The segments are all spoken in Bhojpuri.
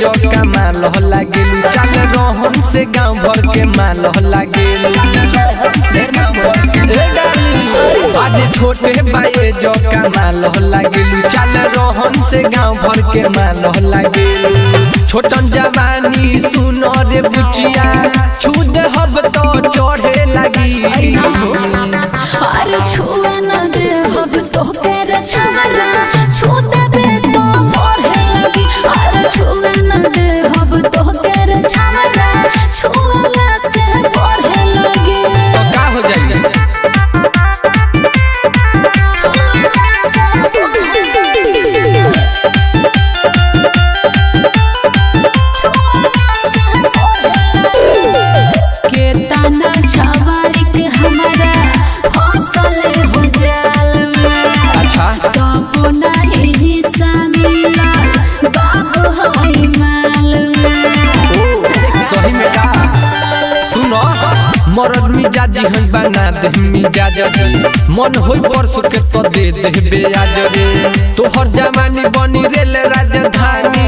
जो कमाल लागेलू चल रोहन से गाँव भर के माल लागेलू आज छोटे बाए जो कमाल लागेलू चल रोहन से गाँव भर के माल लागेलू छोटन जवानी सुनो रे बुचिया छू दे हब तो चढ़े लगी अरे छुए न दे हब तो कर छमरा छू दे तो बढ़े लगी अरे छुए न दे हब तो कर छमरा छुएला से बढ़े लगी तो का हो जाई मरद मिजाजी हम बना दे मिजाज रे मन होई बरस के तो दे दे ब्याज रे तोहर जवानी बनी रेल राजधानी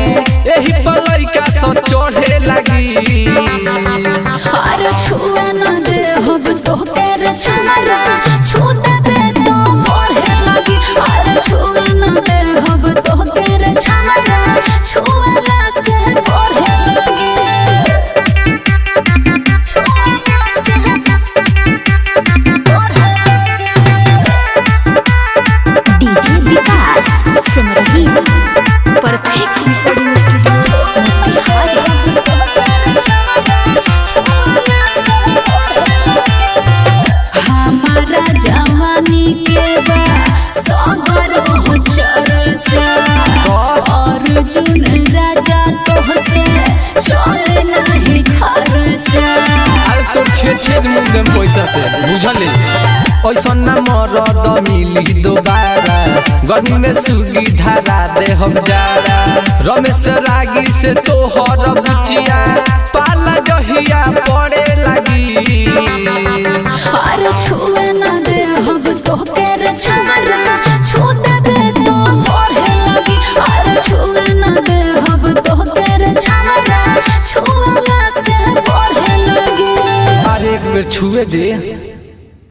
एही पलई का सो चढ़े लगी अरे छुए न दे हब तो कर छमरा छू दे तो बढ़े लगी अरे छुए न दे हब तो कर छमरा छुएला से बढ़े लगी परफेक्ट रिकॉर्डिंग स्टूडियो हमारा जवानी के बा सागर हो चर्चा अर्जुन राजा तोहसे चले नहीं खर्चा अरे तोर छेद मुंह में पैसा से बुझले ऐसा ना मरद मिली दोबारा गर्मी में सुगी धारा दे हम जारा रमेश रागी से तोहर बुचिया पाला जहिया पड़े लगी अरे छुए न दे हब तो कर छमरा छू दे तो बढ़े लगी अरे छुए न दे हब तो कर छमरा छुएला से बढ़े लगी अरे एक बेर छुए दे।